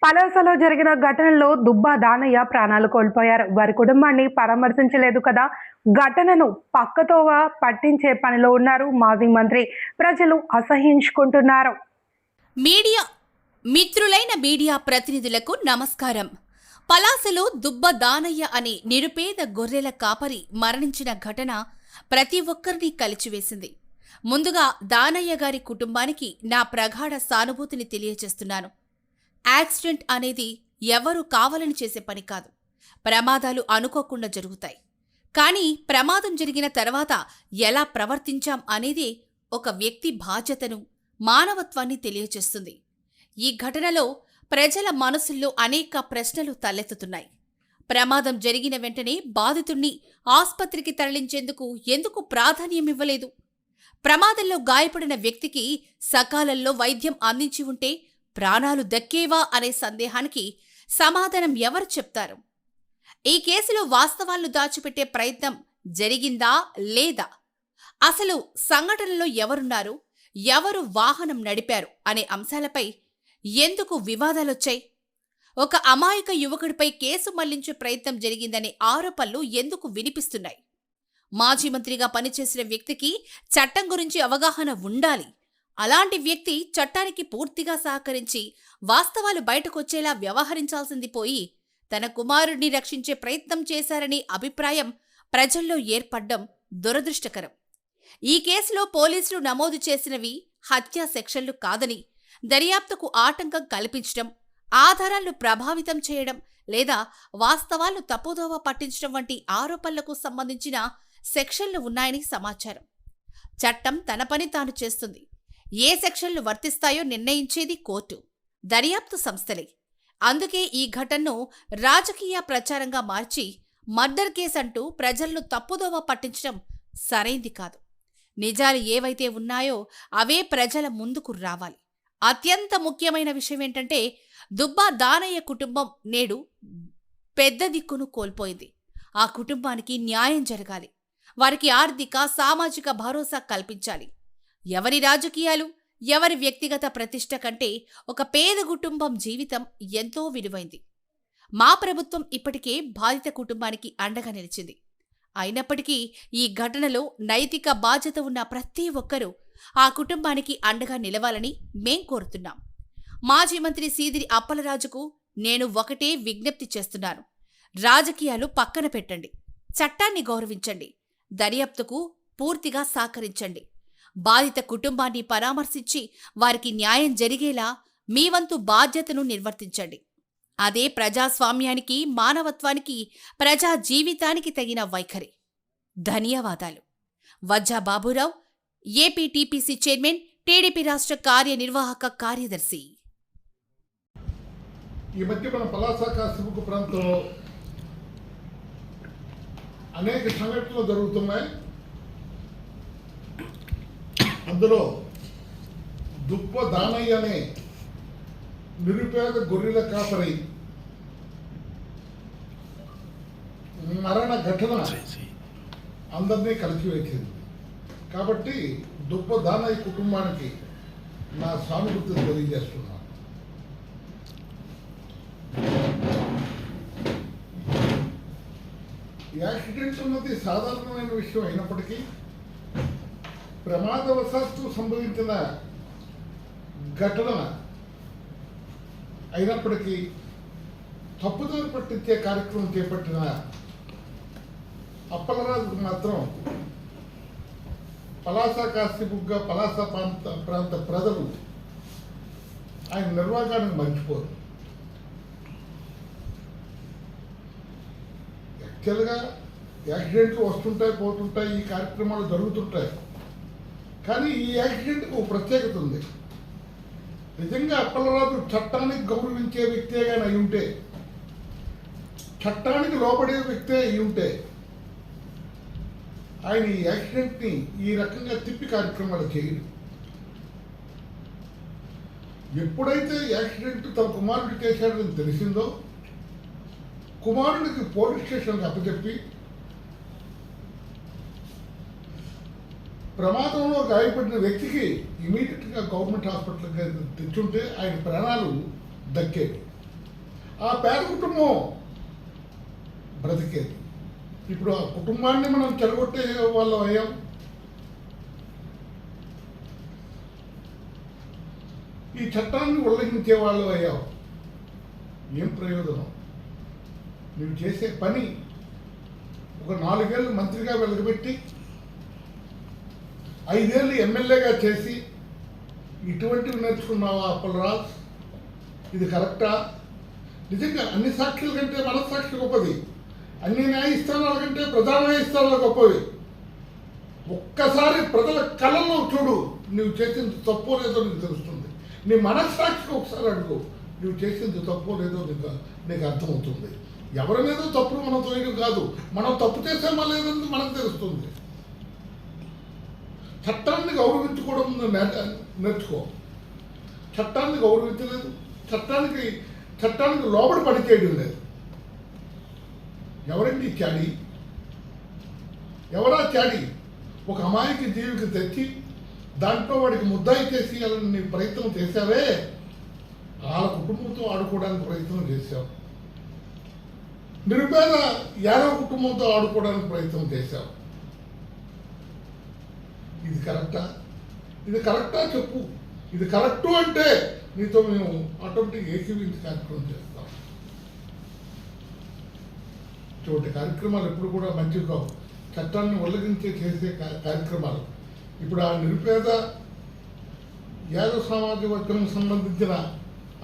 పలాసలో జరిగిన ఘటనలో దుబ్బా దానయ్య ప్రాణాలు కోల్పోయారు. వారి కుటుంబాన్ని పరామర్శించలేదు కదా. ఘటనను పక్కతోవ పట్టించే పనిలో ఉన్నారు మాజీ మంత్రి. ప్రజలు అసహించుకుంటున్నారు. మీడియా మిత్రులైన మీడియా ప్రతినిధులకు నమస్కారం. పలాసలో దుబ్బ దానయ్య అనే నిరుపేద గొర్రెల కాపరి మరణించిన ఘటన ప్రతి ఒక్కరిని కలిచివేసింది. ముందుగా దానయ్య గారి కుటుంబానికి నా ప్రగాఢ సానుభూతిని తెలియజేస్తున్నాను. యాక్సిడెంట్ అనేది ఎవరు కావాలని చేసే పని కాదు. ప్రమాదాలు అనుకోకుండా జరుగుతాయి. కానీ ప్రమాదం జరిగిన తర్వాత ఎలా ప్రవర్తించాం అనేది ఒక వ్యక్తి బాధ్యతను, మానవత్వాన్ని తెలియజేస్తుంది. ఈ ఘటనలో ప్రజల మనసుల్లో అనేక ప్రశ్నలు తలెత్తుతున్నాయి. ప్రమాదం జరిగిన వెంటనే బాధితుణ్ణి ఆస్పత్రికి తరలించేందుకు ఎందుకు ప్రాధాన్యమివ్వలేదు? ప్రమాదంలో గాయపడిన వ్యక్తికి సకాలంలో వైద్యం అందించి ఉంటే ప్రాణాలు దక్కేవా అనే సందేహానికి సమాధానం ఎవరు చెప్తారు? ఈ కేసులో వాస్తవాలను దాచిపెట్టే ప్రయత్నం జరిగిందా లేదా? అసలు సంఘటనలో ఎవరున్నారు, ఎవరు వాహనం నడిపారు అనే అంశాలపై ఎందుకు వివాదాలొచ్చాయి? ఒక అమాయక యువకుడిపై కేసు మళ్లించే ప్రయత్నం జరిగిందనే ఆరోపణలు ఎందుకు వినిపిస్తున్నాయి? మాజీ మంత్రిగా పనిచేసిన వ్యక్తికి చట్టం గురించి అవగాహన ఉండాలి. అలాంటి వ్యక్తి చట్టానికి పూర్తిగా సహకరించి వాస్తవాలు బయటకొచ్చేలా వ్యవహరించాల్సింది పోయి తన కుమారుడిని రక్షించే ప్రయత్నం చేశారనే అభిప్రాయం ప్రజల్లో ఏర్పడ్డం దురదృష్టకరం. ఈ కేసులో పోలీసులు నమోదు చేసినవి హత్యా సెక్షన్లు కాదని, దర్యాప్తుకు ఆటంకం కల్పించడం, ఆధారాలను ప్రభావితం చేయడం లేదా వాస్తవాలను తప్పుదోవ పట్టించడం వంటి ఆరోపణలకు సంబంధించిన సెక్షన్లు ఉన్నాయని సమాచారం. చట్టం తన పని తాను చేస్తుంది. ఏ సెక్షన్లు వర్తిస్తాయో నిర్ణయించేది కోర్టు, దర్యాప్తు సంస్థలే. అందుకే ఈ ఘటనను రాజకీయ ప్రచారంగా మార్చి మర్డర్ కేసంటూ ప్రజలను తప్పుదోవ పట్టించడం సరైంది కాదు. నిజాలు ఏవైతే ఉన్నాయో అవే ప్రజల ముందుకు రావాలి. అత్యంత ముఖ్యమైన విషయం ఏంటంటే, దుబ్బా దానయ్య కుటుంబం నేడు పెద్ద దిక్కును కోల్పోయింది. ఆ కుటుంబానికి న్యాయం జరగాలి. వారికి ఆర్థిక, సామాజిక భరోసా కల్పించాలి. ఎవరి రాజకీయాలు, ఎవరి వ్యక్తిగత ప్రతిష్ట కంటే ఒక పేద కుటుంబం జీవితం ఎంతో విలువైంది. మా ప్రభుత్వం ఇప్పటికే బాధిత కుటుంబానికి అండగా నిలిచింది. అయినప్పటికీ ఈ ఘటనలో నైతిక బాధ్యత ఉన్న ప్రతి ఒక్కరూ ఆ కుటుంబానికి అండగా నిలవాలని మేం కోరుతున్నాం. మాజీ మంత్రి సీదిరి అప్పలరాజుకు నేను ఒకటే విజ్ఞప్తి చేస్తున్నాను. రాజకీయాలు పక్కన పెట్టండి, చట్టాన్ని గౌరవించండి, దర్యాప్తుకు పూర్తిగా సహకరించండి. బాధిత కుటుంబాన్ని పరామర్శించి వారికి న్యాయం జరిగేలా మీ వంతు బాధ్యతను నిర్వర్తించండి. అదే ప్రజాస్వామ్యానికి, మానవత్వానికి, ప్రజా జీవితానికి తగిన వైఖరి. ధన్యవాదాలు. Vajja Baburao, AP TPC chairman, TDP రాష్ట్ర కార్యనిర్వాహక కార్యదర్శి. ఈ మధ్య మన పలాస కాసిబుక్ ప్రాంతంలో అనేక సంఘటనలు జరుగుతున్నాయి. అందులో దుబ్బ దానయ్య అనే నిరుపేద గొర్రెల కాపరి మరణ ఘటన అందరినీ కలిసివేసింది. కాబట్టి దుబ్బ దానయ్య కుటుంబానికి నా సానుభూతిని తెలియజేస్తున్నాను. యాక్సిడెంట్ ఉన్నది సాధారణమైన విషయం అయినప్పటికీ ప్రమాదవశాత్తు సంభవించిన ఘటన అయినప్పటికీ తప్పుదారి పట్టించే కార్యక్రమం చేపట్టిన అప్పలరాజుకు మాత్రం పలాస కాసిబుగ్గా పలాస ప్రాంత ప్రజలు ఆయన నిర్వాహాన్ని మర్చిపోరు. యాక్చువల్గా యాక్సిడెంట్లు వస్తుంటాయి, పోతుంటాయి, ఈ కార్యక్రమాలు జరుగుతుంటాయి. కానీ ఈ యాక్సిడెంట్కు ప్రత్యేకత ఉంది. నిజంగా అప్పలరాజు చట్టానికి గౌరవించే వ్యక్తే కానీ అయి ఉంటే, చట్టానికి లోబడే వ్యక్తే అయి ఉంటే ఆయన ఈ యాక్సిడెంట్ని ఈ రకంగా తిప్పి కార్యక్రమాలు చేయడు. ఎప్పుడైతే యాక్సిడెంట్ తన కుమారుడికి చేశాడని తెలిసిందో కుమారుడికి పోలీస్ స్టేషన్కి అప్పచెప్పి ప్రమాదంలో గాయపడిన వ్యక్తికి ఇమీడియట్గా గవర్నమెంట్ హాస్పిటల్కి తెచ్చుంటే ఆయన ప్రాణాలు దక్కేవి. ఆ పేద కుటుంబం బ్రతికేది. ఇప్పుడు ఆ కుటుంబాన్ని మనం చెడగొట్టే వాళ్ళం అయ్యాం. ఈ చట్టాన్ని ఉల్లంఘించే వాళ్ళు అయ్యాం. ఏం ప్రయోజనం? నువ్వు చేసే పని ఒక 4 ఏళ్ళు మంత్రిగా వెలగబెట్టి 5 ఏళ్ళు ఎమ్మెల్యేగా చేసి ఇటువంటివి నేర్చుకున్నావా అప్పలరాజ్? ఇది కరెక్టా? నిజంగా అన్ని సాక్షుల కంటే మనస్సాక్షి గొప్పది, అన్ని న్యాయస్థానాల కంటే ప్రధాన న్యాయస్థానాలు గొప్పవి. ఒక్కసారి ప్రజల కళ్ళలో చూడు, నువ్వు చేసింది తప్పో లేదో నీకు తెలుస్తుంది. నీ మనస్సాక్షికి ఒకసారి అడుగు, నువ్వు చేసింది తప్పో లేదో నీకు అర్థమవుతుంది. ఎవరి మీద తప్పుడు మనం తోయడం కాదు, మనం తప్పు చేసామా లేదని మనకు తెలుస్తుంది. చట్టాన్ని గౌరవించుకోవడం నేర్చుకో. చట్టాన్ని గౌరవించలేదు, చట్టానికి లోబడి పని చేయడం లేదు. ఎవరండి చాడి? ఎవరా చాడి? ఒక అమాయకి జీవికి తెచ్చి దాంట్లో వాడికి ముద్దాయి చేసి నీ ప్రయత్నం చేశావే, వాళ్ళ కుటుంబంతో ఆడుకోవడానికి ప్రయత్నం చేశావు. నిరుపేద యాదవ కుటుంబంతో ఆడుకోవడానికి ప్రయత్నం చేశావు. ఇది కరెక్టా? ఇది కరెక్టా చెప్పు. ఇది కరెక్టు అంటే నీతో మేము ఆటోమేటిక్ ఏకీవించి కార్యక్రమం చేస్తాం. ఇటువంటి కార్యక్రమాలు ఎప్పుడు కూడా మంచివి కావు, చట్టాన్ని ఉల్లంఘించే చేసే కార్యక్రమాలు. ఇప్పుడు ఆ నిరుపేద యాదవ సామాజిక వర్గానికి సంబంధించిన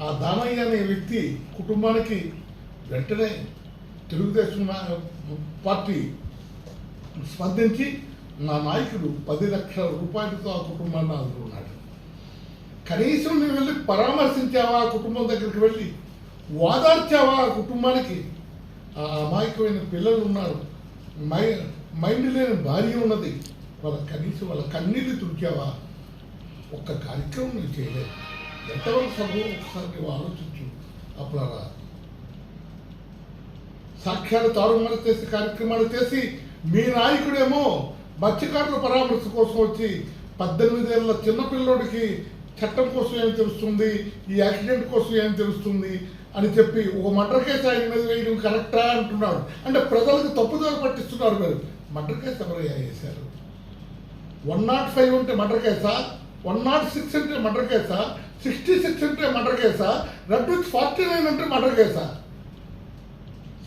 ఆ దానయ్య అనే వ్యక్తి కుటుంబానికి వెంటనే తెలుగుదేశం పార్టీ స్పందించి నా నాయకుడు 10 లక్షల రూపాయలతో ఆ కుటుంబాన్ని ఆదుకున్నాడు. కనీసం నువ్వు వెళ్ళి పరామర్శించావా? ఆ కుటుంబం దగ్గరికి వెళ్ళి ఓదార్చావా? ఆ కుటుంబానికి ఆ అమాయకమైన పిల్లలు ఉన్నారు, మైండ్ లేని భార్య ఉన్నది, కనీసం వాళ్ళ కన్నీళ్ళు తుడిచావా? ఒక్క కార్యక్రమం నువ్వు చేయలేదు. ఎంతవరకు సభలో ఒకసారి నువ్వు ఆలోచించు. అప్పుడు అలా సాక్ష్యాలు తారుమారు చేసి కార్యక్రమాలు చేసి మీ నాయకుడేమో మత్స్యకారుల పరామర్శ కోసం వచ్చి 18 ఏళ్ళ చిన్నపిల్లోడికి చట్టం కోసం ఏం తెలుస్తుంది, ఈ యాక్సిడెంట్ కోసం ఏం తెలుస్తుంది అని చెప్పి ఒక మర్డర్ కేసు ఆయన మీద వేయడం కరెక్టా అంటున్నాడు. అంటే ప్రజలకు తప్పుదోవ పట్టిస్తున్నారు. మీరు మర్డర్ కేసు ఎవరయ్యా వేశారు? 105 అంటే మర్డర్ కేసా? 106 అంటే మర్డర్ కేసా? 66 అంటే మర్డర్ కేసా? రెడ్ విత్ 49 అంటే మర్డర్ కేసా?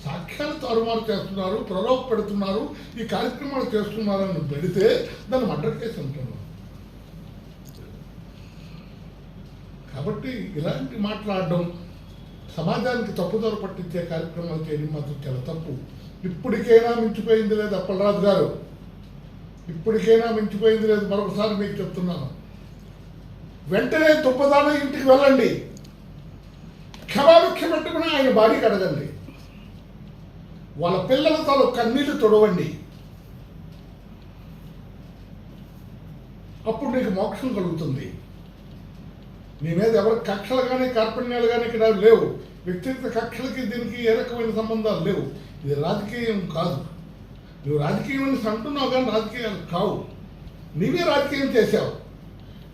సాక్ష్యాలు తారుమారు చేస్తున్నారు, ప్రలోభ పెడుతున్నారు, ఈ కార్యక్రమాలు చేస్తున్నారని పెడితే దాన్ని మర్డర్ కేసు అంటున్నారు. కాబట్టి ఇలాంటి మాట్లాడడం, సమాజానికి తప్పుదోవ పట్టించే కార్యక్రమాలు చేయడం మాత్రం చాలా తప్పు. ఇప్పటికైనా మించిపోయింది లేదు అప్పలరాజు గారు, ఇప్పటికైనా మించిపోయింది లేదు. మరొకసారి మీకు చెప్తున్నాను, వెంటనే తుప్పదాన ఇంటికి వెళ్ళండి, క్షమాభిక్ష పెట్టుకుని ఆయన భార్యకి అడగండి, వాళ్ళ పిల్లలతో కన్నీళ్లు తొడవండి. అప్పుడు నీకు మోక్షం కలుగుతుంది. నీ మీద ఎవరి కక్షలు కానీ కార్పణ్యాలు కానీ ఇక్కడ లేవు. వ్యక్తిగత కక్షలకి దీనికి ఏ రకమైన సంబంధాలు లేవు. ఇది రాజకీయం కాదు. నువ్వు రాజకీయం అని అంటున్నావు కానీ రాజకీయాలు కావు. నీవే రాజకీయం చేశావు.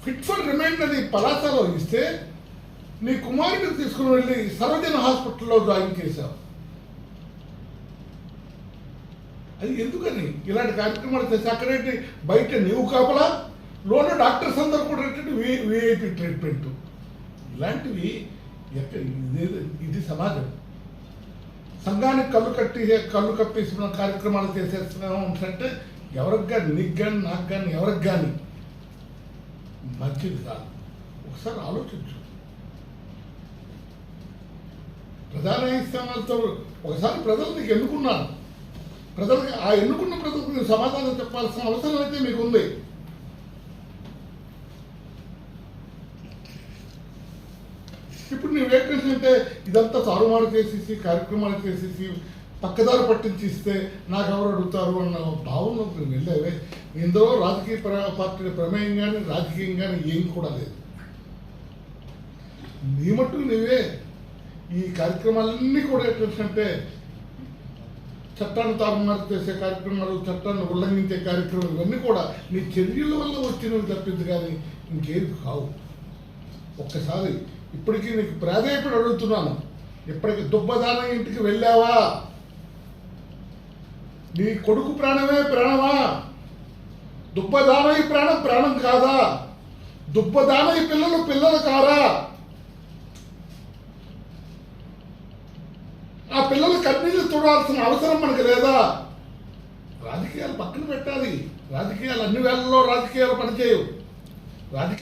ఫిట్ ఫర్ రిమైండ్ అని పలాసలో ఇస్తే నీ కుమారుడిని తీసుకుని వెళ్ళి సర్వజన హాస్పిటల్లో జాయిన్ చేశావు. అది ఎందుకని ఇలాంటి కార్యక్రమాలు చేసి అక్కడేంటి బయట నీవు కాపలా, లోన డాక్టర్స్ అందరూ కూడా విఐపి ట్రీట్మెంట్. ఇలాంటివి ఇది సమాజం. సంఘానికి కళ్ళు కప్పేసిన కార్యక్రమాలు చేసేస్తున్నాము అంటే ఎవరికి కానీ, నీకు కానీ, నాకు కానీ, ఎవరికి కానీ మంచిది కాదు. ఒకసారి ఆలోచించు. ప్రధాన న్యాయస్థానాలతో ఒకసారి ప్రజలు నీకు ఎన్నుకున్నారు. ప్రజలకు ఆ ఎన్నుకున్న ప్రజలకు ನೀವು సమాధానం చెప్పాల్సిన అవసరం అయితే మీకు ఉంది. ఇప్పుడు నువ్వు ఏంటంటే ఇదంతా తారుమారు చేసేసి కార్యక్రమాలు చేసేసి పక్కదారి పట్టించి ఇస్తే నాకు ఎవరు అడుగుతారు అన్న భావన వెళ్ళేవే. ఇందులో రాజకీయ పార్టీల ప్రమేయం కానీ రాజకీయం కానీ ఏం కూడా లేదు. నీ మట్టుకు నువ్వే ఈ కార్యక్రమాలన్నీ కూడా ఏంటంటే చట్టాన్ని తారుమారు చేసే కార్యక్రమాలు, చట్టాన్ని ఉల్లంఘించే కార్యక్రమాలు ఇవన్నీ కూడా నీ చర్యల వల్ల వచ్చినవి తప్పింది కానీ ఇంకేమి కావు. ఒక్కసారి ఇప్పటికీ నీకు ప్రాధాన్యపడి అడుగుతున్నాను, ఇప్పటికి దుబ్బదాన ఇంటికి వెళ్ళావా? నీ కొడుకు ప్రాణమే ప్రాణమా? దుబ్బదానయ్య ప్రాణం ప్రాణం కాదా? దుబ్బదానయ్య పిల్లలు పిల్లలు కారా? ఆ పిల్లలు కన్నీళ్లు చూడాల్సిన అవసరం మనకు లేదా? రాజకీయాలు పక్కన పెట్టాలి. రాజకీయాలు అన్ని వేళల్లో రాజకీయాలు పనిచేయవు. రాజకీయ